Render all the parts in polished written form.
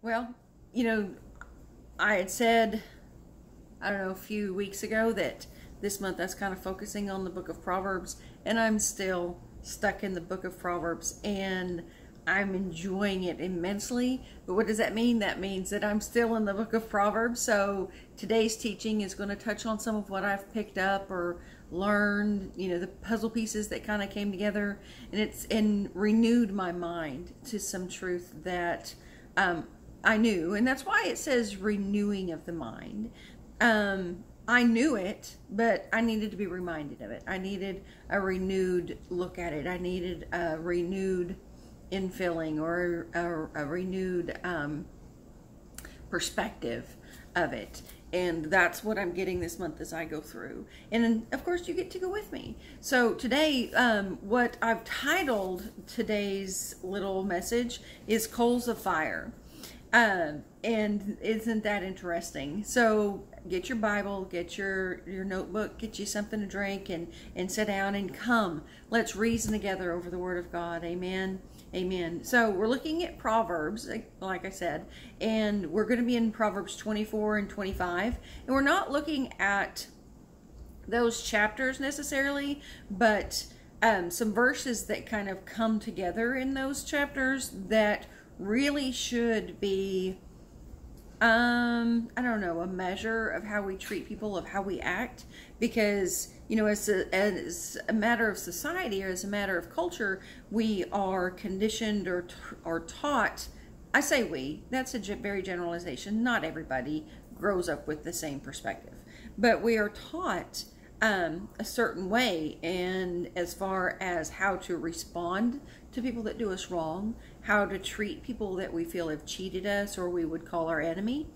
Well, you know, I had said, I don't know, a few weeks ago that this month I was kind of focusing on the book of Proverbs, and I'm still stuck in the book of Proverbs, and I'm enjoying it immensely. But what does that mean? That means that I'm still in the book of Proverbs. So today's teaching is going to touch on some of what I've picked up or learned, you know, the puzzle pieces that kind of came together, and renewed my mind to some truth that I knew, and that's why it says renewing of the mind. I knew it, but I needed to be reminded of it. I needed a renewed look at it. I needed a renewed infilling, or a renewed perspective of it. And that's what I'm getting this month as I go through. And of course, you get to go with me. So today, what I've titled today's little message is Coals of Fire. And isn't that interesting? So get your Bible, get your notebook, get you something to drink, and sit down and come. Let's reason together over the Word of God. Amen. Amen. So we're looking at Proverbs, like I said, and we're going to be in Proverbs 24 and 25. And we're not looking at those chapters necessarily, but some verses that kind of come together in those chapters that really should be, I don't know, a measure of how we treat people, of how we act. Because, you know, as a matter of society, or as a matter of culture, we are conditioned or taught. I say we, that's a very generalization. Not everybody grows up with the same perspective, but we are taught a certain way, and as far as how to respond to people that do us wrong, how to treat people that we feel have cheated us or we would call our enemy.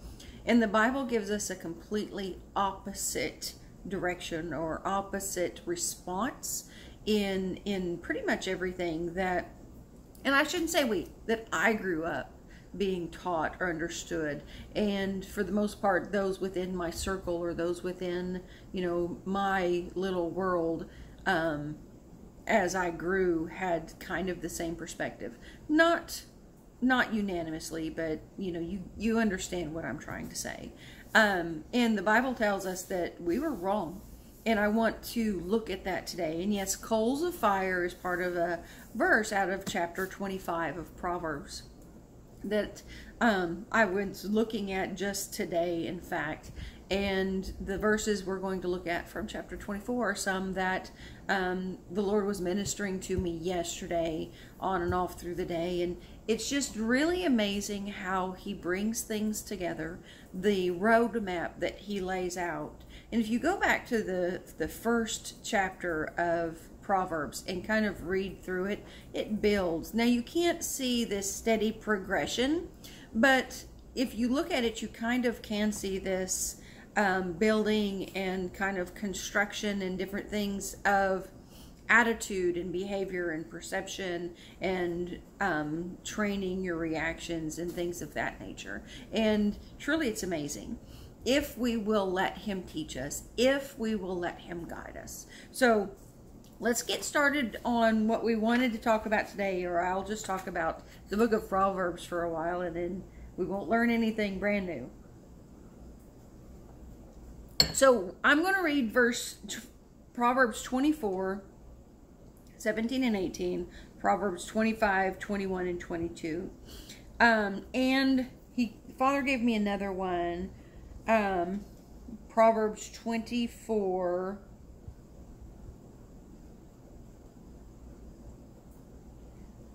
And the Bible gives us a completely opposite direction or opposite response in pretty much everything that, and I shouldn't say that I grew up being taught or understood. And for the most part, those within my circle, or those within, you know, my little world, as I grew, had kind of the same perspective. Not unanimously, but you know, you understand what I'm trying to say. And the Bible tells us that we were wrong. And I want to look at that today. And yes, coals of fire is part of a verse out of chapter 25 of Proverbs that I was looking at just today, in fact. And the verses we're going to look at from chapter 24 are some that the Lord was ministering to me yesterday on and off through the day. And it's just really amazing how He brings things together, the roadmap that He lays out. And if you go back to the first chapter of Proverbs and kind of read through it, it builds. Now, you can't see this steady progression, but if you look at it, you kind of can see this building and kind of construction and different things of attitude and behavior and perception and training your reactions and things of that nature. And truly, it's amazing if we will let Him teach us, if we will let Him guide us. So let's get started on what we wanted to talk about today, or I'll just talk about the book of Proverbs for a while, and then we won't learn anything brand new. So I'm going to read Proverbs 24, 17 and 18, Proverbs 25, 21 and 22. And Father gave me another one, Proverbs 24,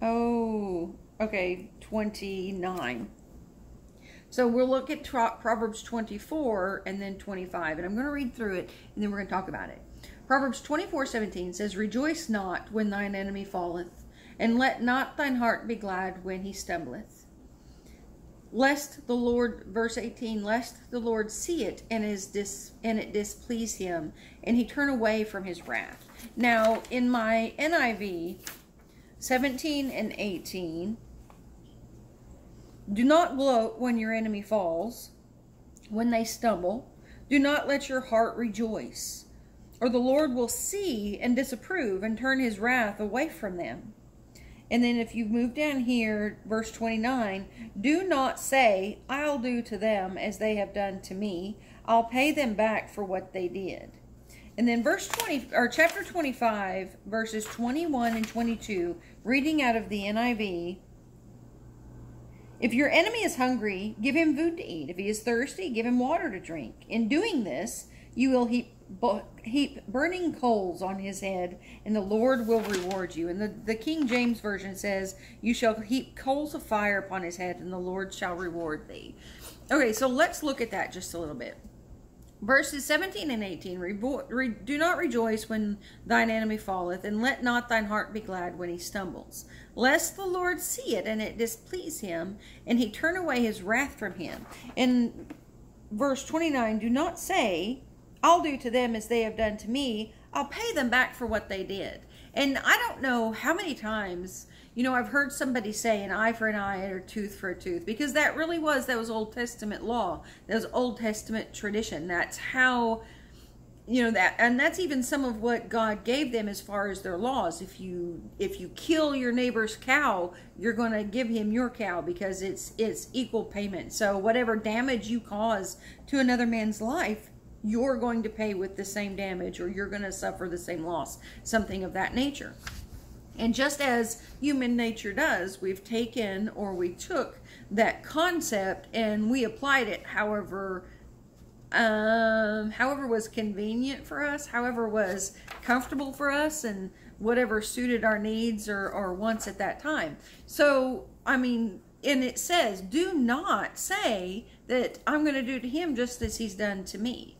oh, okay, 29. So we'll look at Proverbs 24 and then 25, and I'm going to read through it, and then we're going to talk about it. Proverbs 24:17 says, "Rejoice not when thine enemy falleth, and let not thine heart be glad when he stumbleth. Lest the Lord," verse 18, "lest the Lord see it, and it displease him, and he turn away from his wrath." Now, in my NIV, 17 and 18, "Do not gloat when your enemy falls, when they stumble. Do not let your heart rejoice, or the Lord will see and disapprove and turn His wrath away from them. And then if you move down here, verse 29, do not say, I'll do to them as they have done to me. I'll pay them back for what they did. And then chapter 25, verses 21 and 22, reading out of the NIV. If your enemy is hungry, give him food to eat. If he is thirsty, give him water to drink. In doing this, you will heap burning coals on his head, and the Lord will reward you. And the King James Version says, you shall heap coals of fire upon his head, and the Lord shall reward thee. Okay, so let's look at that just a little bit. Verses 17 and 18, do not rejoice when thine enemy falleth, and let not thine heart be glad when he stumbles, lest the Lord see it, and it displease him, and he turn away his wrath from him. In verse 29, do not say, I'll do to them as they have done to me. I'll pay them back for what they did. And I don't know how many times, I've heard somebody say an eye for an eye or tooth for a tooth, because that was Old Testament law. That was Old Testament tradition. That's how, and that's even some of what God gave them as far as their laws. If you kill your neighbor's cow, you're going to give him your cow, because it's equal payment. So whatever damage you cause to another man's life, you're going to pay with the same damage, or you're going to suffer the same loss, something of that nature. And just as human nature does, we took that concept and we applied it however was convenient for us, however was comfortable for us, and whatever suited our needs or wants at that time. So, and it says, do not say that I'm going to do to him just as he's done to me.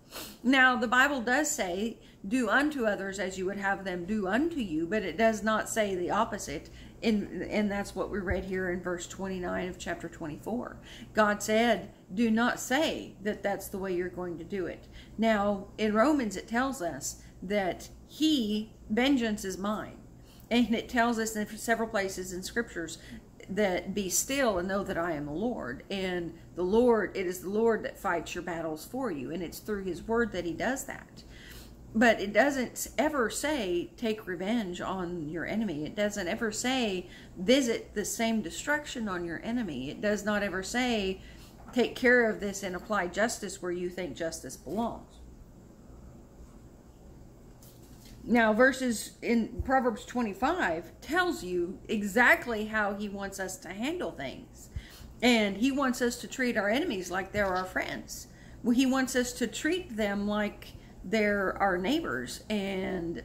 Now, the Bible does say, do unto others as you would have them do unto you, but it does not say the opposite. And that's what we read here in verse 29 of chapter 24. God said, do not say that that's the way you're going to do it. Now, in Romans, it tells us that vengeance is mine. And it tells us in several places in scriptures that be still and know that I am the Lord. And it is the Lord that fights your battles for you. And it's through his word that he does that. But it doesn't ever say take revenge on your enemy. It doesn't ever say visit the same destruction on your enemy. It does not ever say take care of this and apply justice where you think justice belongs. Now, verses in Proverbs 25 tells you exactly how he wants us to handle things. And he wants us to treat our enemies like they're our friends. Well, he wants us to treat them like they're our neighbors, and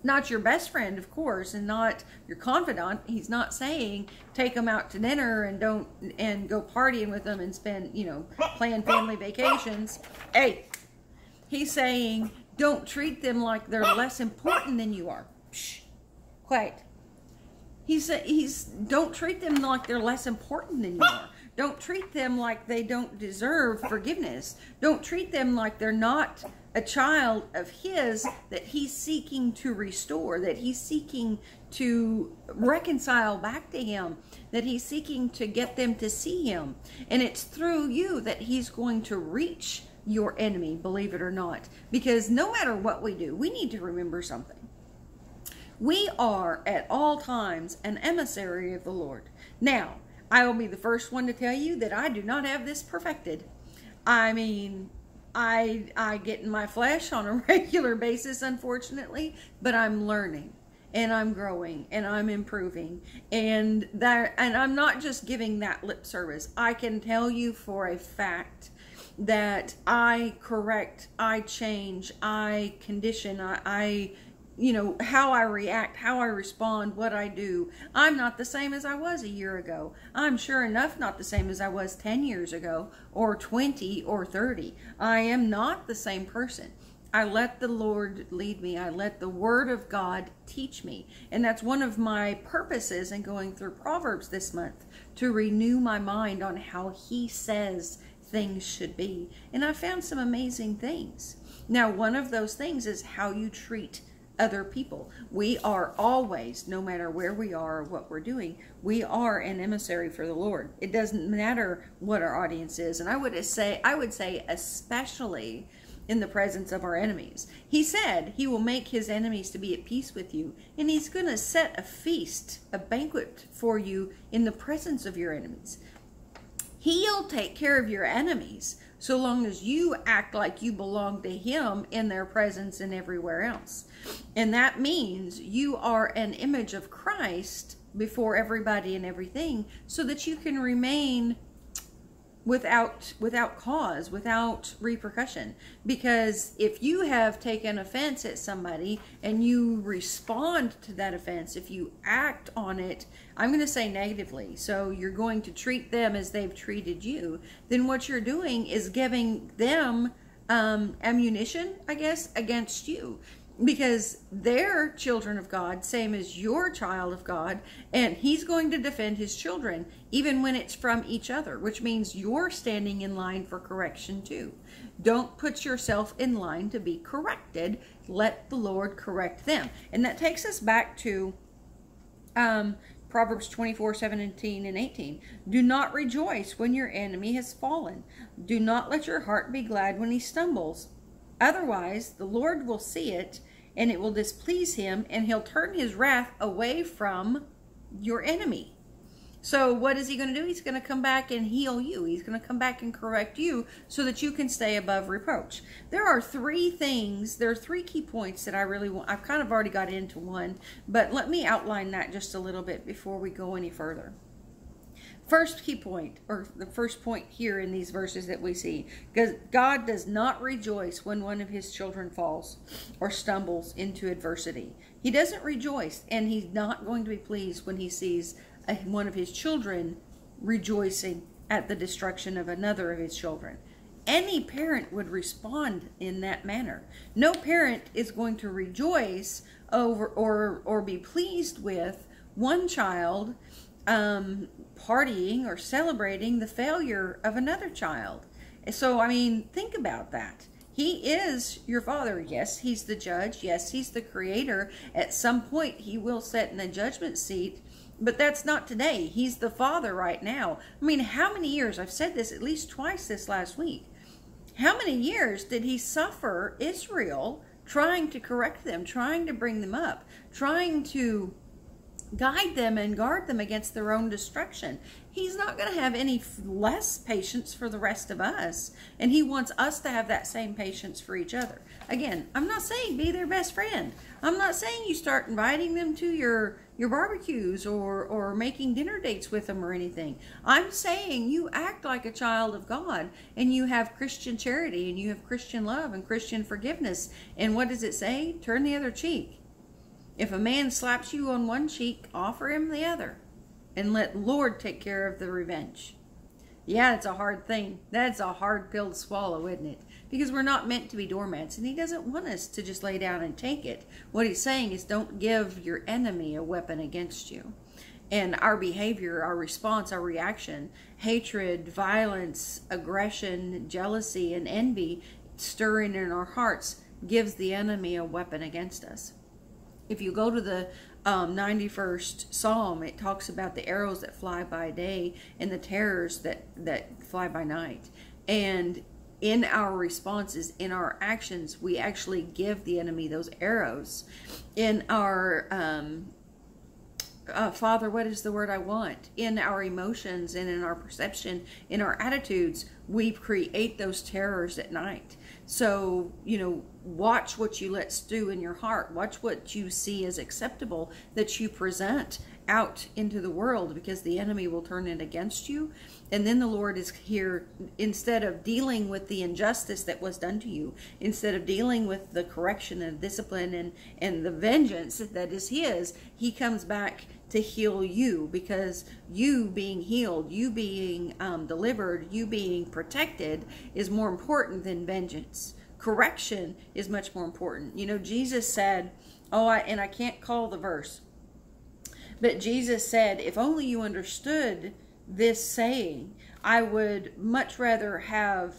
not your best friend, of course, and not your confidant. He's not saying take them out to dinner and go partying with them and spend, plan family vacations. Hey, he's saying don't treat them like they're less important than you are. Shh, quiet. Don't treat them like they're less important than you are. Don't treat them like they don't deserve forgiveness. Don't treat them like they're not a child of his that he's seeking to restore, that he's seeking to reconcile back to him, that he's seeking to get them to see him. And it's through you that he's going to reach your enemy, believe it or not. Because no matter what we do, we need to remember something. We are at all times an emissary of the Lord. Now, I will be the first one to tell you that I do not have this perfected. I get in my flesh on a regular basis, unfortunately, but I'm learning and I'm growing and I'm improving, and I'm not just giving that lip service. I can tell you for a fact that I correct, I change, I condition, how I react, how I respond, what I do. I'm not the same as I was a year ago. I'm sure enough not the same as I was 10 years ago, or 20 or 30. I am not the same person. I let the Lord lead me. I let the Word of God teach me. And that's one of my purposes in going through Proverbs this month, to renew my mind on how He says things should be. And I found some amazing things. Now, one of those things is how you treat other people. We are always, no matter where we are or what we're doing, we are an emissary for the Lord. It doesn't matter what our audience is. And I would say especially in the presence of our enemies. He said he will make his enemies to be at peace with you, and he's going to set a feast, a banquet for you in the presence of your enemies. He'll take care of your enemies so long as you act like you belong to him in their presence and everywhere else. And that means you are an image of Christ before everybody and everything, so that you can remain without cause, without repercussion. Because if you have taken offense at somebody and you respond to that offense, if you act on it, I'm going to say negatively, so you're going to treat them as they've treated you, then what you're doing is giving them ammunition, I guess, against you. Because they're children of God, same as your child of God, and he's going to defend his children, even when it's from each other, which means you're standing in line for correction too. Don't put yourself in line to be corrected. Let the Lord correct them. And that takes us back to Proverbs 24:17 and 18. Do not rejoice when your enemy has fallen. Do not let your heart be glad when he stumbles. Otherwise, the Lord will see it, and it will displease him, and he'll turn his wrath away from your enemy. So what is he going to do? He's going to come back and heal you. He's going to come back and correct you so that you can stay above reproach. There are three key points that I really want. I've kind of already got into one, but let me outline that just a little bit before we go any further. First key point, or the first point here in these verses that we see, because God does not rejoice when one of his children falls or stumbles into adversity. He doesn't rejoice, and he's not going to be pleased when he sees one of his children rejoicing at the destruction of another of his children. Any parent would respond in that manner. No parent is going to rejoice over or be pleased with one child partying or celebrating the failure of another child. So, I mean, think about that. He is your father. Yes, he's the judge. Yes, he's the creator. At some point, he will sit in a judgment seat, but that's not today. He's the father right now. I mean, how many years? I've said this at least twice this last week. How many years did he suffer Israel trying to correct them, trying to bring them up, trying to guide them and guard them against their own destruction? He's not going to have any less patience for the rest of us, and he wants us to have that same patience for each other. Again, I'm not saying be their best friend. I'm not saying you start inviting them to your barbecues or making dinner dates with them or anything. I'm saying you act like a child of God, and you have Christian charity, and you have Christian love and Christian forgiveness. And what does it say? Turn the other cheek. If a man slaps you on one cheek, offer him the other, and let Lord take care of the revenge. Yeah, it's a hard thing. That's a hard pill to swallow, isn't it? Because we're not meant to be doormats, and he doesn't want us to just lay down and take it. What he's saying is, don't give your enemy a weapon against you. And our behavior, our response, our reaction, hatred, violence, aggression, jealousy, and envy stirring in our hearts gives the enemy a weapon against us. If you go to the 91st Psalm, it talks about the arrows that fly by day and the terrors that fly by night. And in our responses, in our actions, we actually give the enemy those arrows. In our, Father, what is the word I want? In our emotions and in our perception, in our attitudes, we create those terrors at night. So, watch what you let stew in your heart. Watch what you see as acceptable that you present out into the world, because the enemy will turn it against you. And then the Lord is here, instead of dealing with the injustice that was done to you, instead of dealing with the correction and discipline and the vengeance that is his, he comes back to heal you, because you being healed, you being delivered, you being protected is more important than vengeance. Correction is much more important. Jesus said, and I can't call the verse, but Jesus said, if only you understood this saying, I would much rather have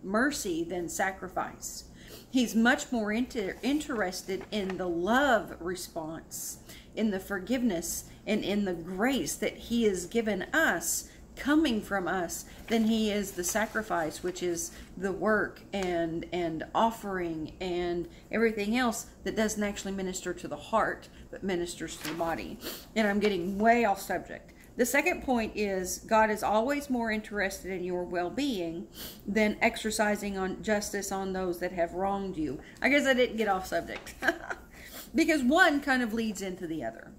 mercy than sacrifice. He's much more interested in the love response, in the forgiveness, and in the grace that he has given us coming from us than he is the sacrifice, which is the work and offering and everything else that doesn't actually minister to the heart, but ministers to the body. And I'm getting way off subject. The second point is God is always more interested in your well-being than exercising on justice on those that have wronged you. I guess I didn't get off subject because one kind of leads into the other.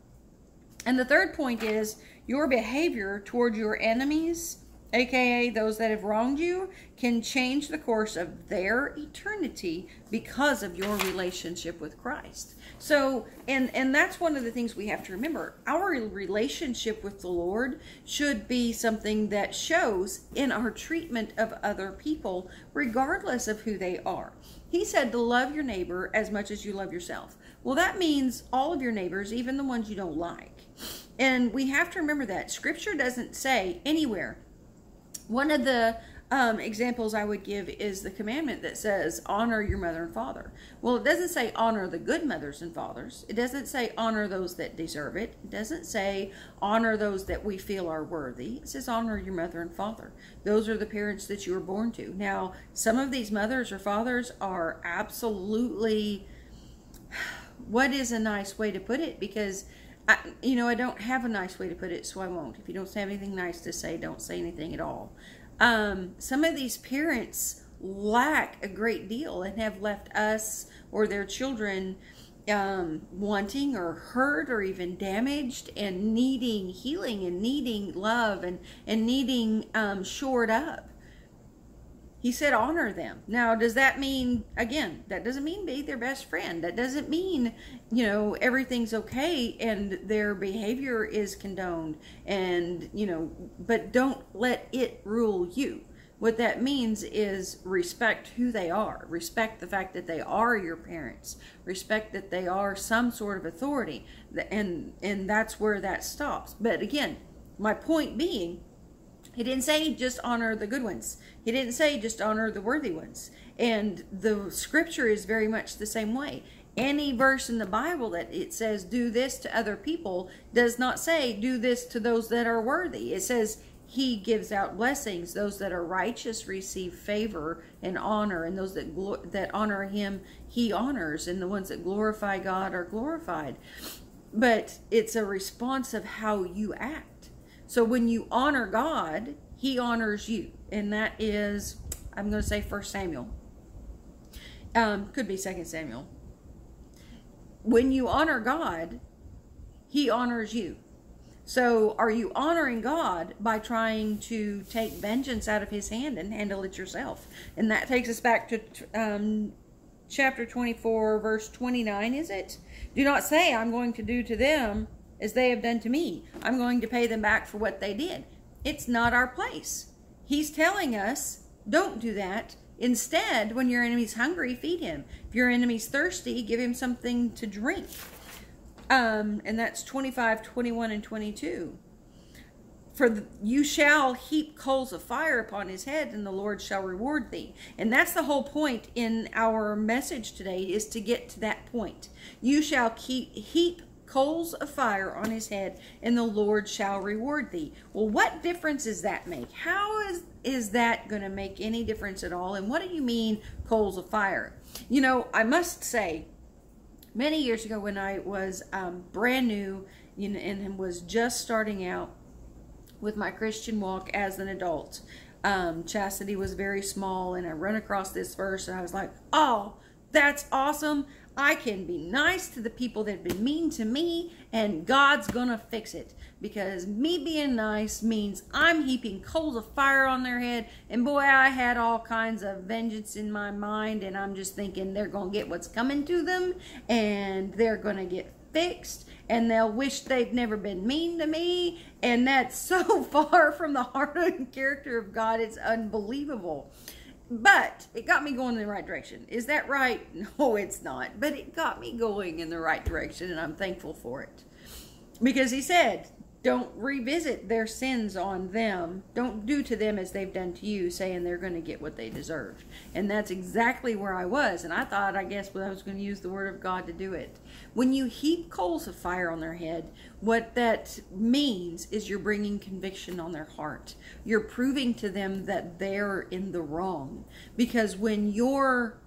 And the third point is your behavior toward your enemies, aka those that have wronged you, can change the course of their eternity because of your relationship with Christ. So, and that's one of the things we have to remember. Our relationship with the Lord should be something that shows in our treatment of other people, regardless of who they are. He said to love your neighbor as much as you love yourself. Well, that means all of your neighbors, even the ones you don't like. And we have to remember that. Scripture doesn't say anywhere. One of the examples I would give is the commandment that says, honor your mother and father. Well, it doesn't say honor the good mothers and fathers. It doesn't say honor those that deserve it. It doesn't say honor those that we feel are worthy. It says honor your mother and father. Those are the parents that you were born to. Now, some of these mothers or fathers are absolutely, what is a nice way to put it? Because I don't have a nice way to put it, so I won't. If you don't have anything nice to say, don't say anything at all. Some of these parents lack a great deal and have left us or their children wanting or hurt or even damaged and needing healing and needing love and needing shored up. He said honor them. Now, does that mean, again, that doesn't mean be their best friend. That doesn't mean, everything's okay and their behavior is condoned and, but don't let it rule you. What that means is respect who they are. Respect the fact that they are your parents. Respect that they are some sort of authority. And that's where that stops. But again, my point being, he didn't say just honor the good ones. He didn't say just honor the worthy ones. And the scripture is very much the same way. Any verse in the Bible that it says do this to other people does not say do this to those that are worthy. It says he gives out blessings. Those that are righteous receive favor and honor, and those that honor him he honors, and the ones that glorify God are glorified. But it's a response of how you act. So when you honor God, he honors you. And that is, I'm going to say 1 Samuel. Could be 2 Samuel. When you honor God, he honors you. So are you honoring God by trying to take vengeance out of his hand and handle it yourself? And that takes us back to chapter 24, verse 29, is it? Do not say, I'm going to do to them as they have done to me. I'm going to pay them back for what they did. It's not our place. He's telling us, don't do that. Instead, when your enemy's hungry, feed him. If your enemy's thirsty, give him something to drink. And that's 25, 21, and 22. You shall heap coals of fire upon his head, and the Lord shall reward thee. And that's the whole point in our message today, is to get to that point. You shall heap coals of fire on his head, and the Lord shall reward thee. Well, what difference does that make? How is that going to make any difference at all? And what do you mean coals of fire? I must say, many years ago when I was brand new and was just starting out with my Christian walk as an adult, chastity was very small, and I run across this verse and I was like, oh, that's awesome. I can be nice to the people that have been mean to me, and God's gonna fix it. Because me being nice means I'm heaping coals of fire on their head, and boy, I had all kinds of vengeance in my mind, and I'm just thinking they're gonna get what's coming to them, and they're gonna get fixed, and they'll wish they've never been mean to me, and that's so far from the heart and character of God, it's unbelievable. But it got me going in the right direction. Is that right? No, it's not. But it got me going in the right direction, and I'm thankful for it. Because he said, Don't revisit their sins on them. Don't do to them as they've done to you, saying they're going to get what they deserve. And that's exactly where I was. And I thought, I guess, I was going to use the word of God to do it. When you heap coals of fire on their head, what that means is you're bringing conviction on their heart. You're proving to them that they're in the wrong. Because when you're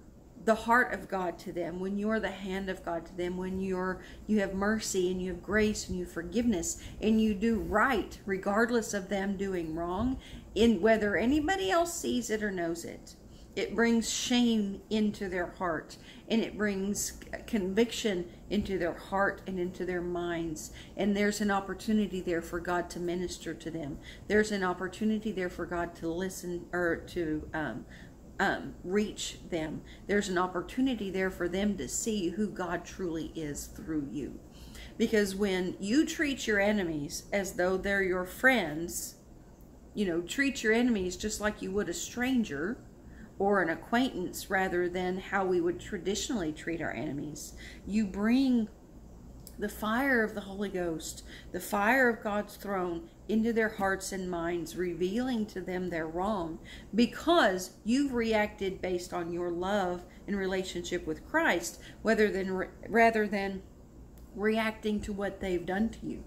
the heart of God to them, when you're the hand of God to them, when you have mercy and you have grace and you have forgiveness and you do right regardless of them doing wrong, in whether anybody else sees it or knows it, it brings shame into their heart, and it brings conviction into their heart and into their minds. And there's an opportunity there for God to minister to them. There's an opportunity there for God to listen, or to reach them. There's an opportunity there for them to see who God truly is through you. Because when you treat your enemies as though they're your friends, treat your enemies just like you would a stranger or an acquaintance, rather than how we would traditionally treat our enemies, you bring the fire of the Holy Ghost, the fire of God's throne, into their hearts and minds, revealing to them their wrong, because you've reacted based on your love and relationship with Christ, rather than reacting to what they've done to you.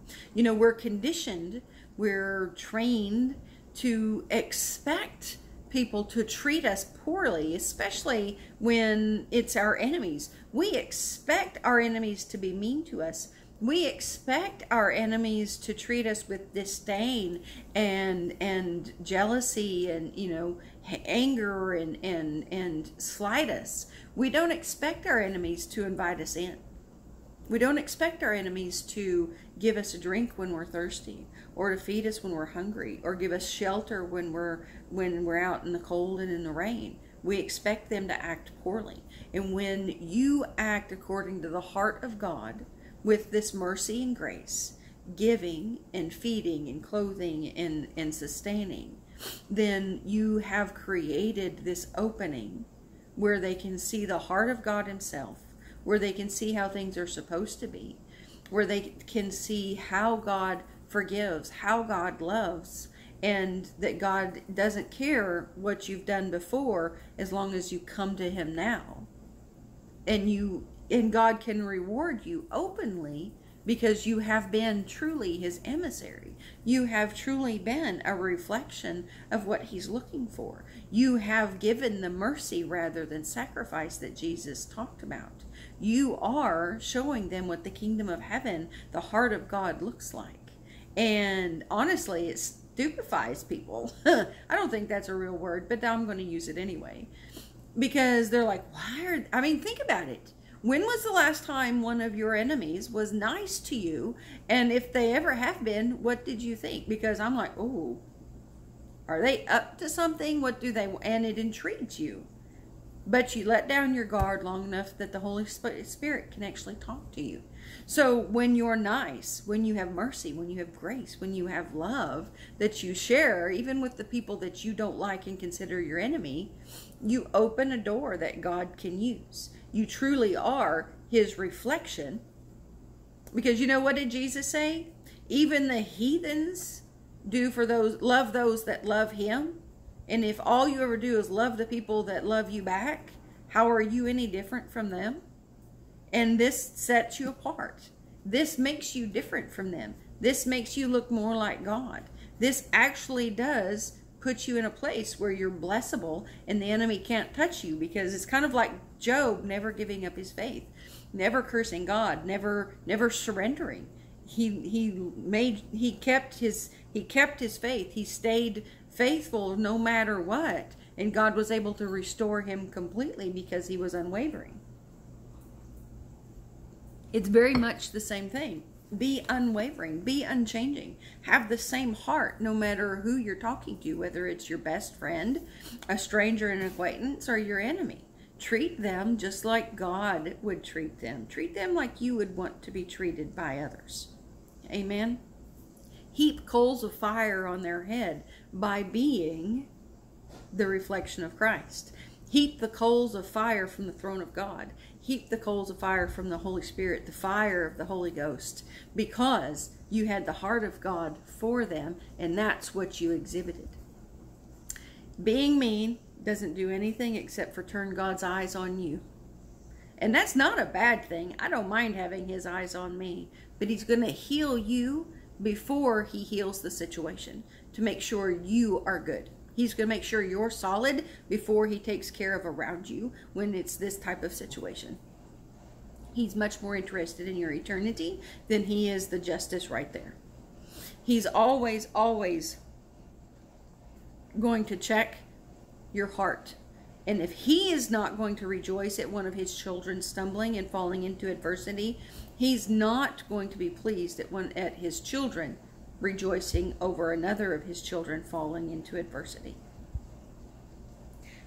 We're conditioned, we're trained to expect people to treat us poorly, especially when it's our enemies. We expect our enemies to be mean to us. We expect our enemies to treat us with disdain and jealousy and anger and slight us. We don't expect our enemies to invite us in. We don't expect our enemies to give us a drink when we're thirsty, or to feed us when we're hungry, or give us shelter when we're out in the cold and in the rain. We expect them to act poorly. And when you act according to the heart of God, with this mercy and grace, giving and feeding and clothing and sustaining, then you have created this opening where they can see the heart of God Himself, where they can see how things are supposed to be, where they can see how God forgives, how God loves, and that God doesn't care what you've done before as long as you come to Him now. And God can reward you openly because you have been truly His emissary. You have truly been a reflection of what He's looking for. You have given the mercy rather than sacrifice that Jesus talked about. You are showing them what the kingdom of heaven, the heart of God, looks like. And honestly, it stupefies people. I don't think that's a real word, but I'm going to use it anyway. Because they're like, think about it. When was the last time one of your enemies was nice to you? And if they ever have been, what did you think? Because I'm like, oh, are they up to something? What do they want? And it intrigues you. But you let down your guard long enough that the Holy Spirit can actually talk to you. So when you're nice, when you have mercy, when you have grace, when you have love that you share, even with the people that you don't like and consider your enemy, you open a door that God can use. You truly are His reflection. Because what did Jesus say? Even the heathens love those that love Him. And if all you ever do is love the people that love you back, how are you any different from them? And this sets you apart. This makes you different from them. This makes you look more like God. This actually does put you in a place where you're blessable and the enemy can't touch you, because it's kind of like Job never giving up his faith, never cursing God, never surrendering. He kept his faith. He stayed faithful no matter what, and God was able to restore him completely because he was unwavering. It's very much the same thing. Be unwavering, be unchanging, have the same heart no matter who you're talking to, whether it's your best friend, a stranger, an acquaintance, or your enemy. Treat them just like God would treat them. Treat them like you would want to be treated by others. Amen. Heap coals of fire on their head by being the reflection of Christ. Heap the coals of fire from the throne of God. Heap the coals of fire from the Holy Spirit, the fire of the Holy Ghost, because you had the heart of God for them, and that's what you exhibited. Being mean doesn't do anything except for turn God's eyes on you. And that's not a bad thing. I don't mind having his eyes on me, but he's going to heal you before he heals the situation to make sure you are good. He's going to make sure you're solid before he takes care of around you when it's this type of situation. He's much more interested in your eternity than he is the justice right there. He's always, always going to check your heart. And if he is not going to rejoice at one of his children stumbling and falling into adversity, he's not going to be pleased at his children rejoicing over another of his children falling into adversity.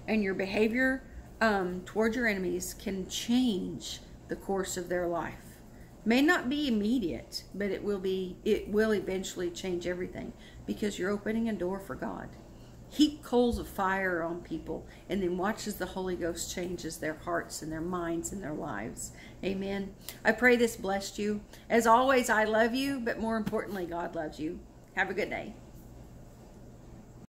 And your behavior toward your enemies can change the course of their life. May not be immediate, but it will eventually change everything, because you're opening a door for God. Heap coals of fire on people, and then watch as the Holy Ghost changes their hearts and their minds and their lives. Amen. I pray this blessed you. As always, I love you, but more importantly, God loves you. Have a good day.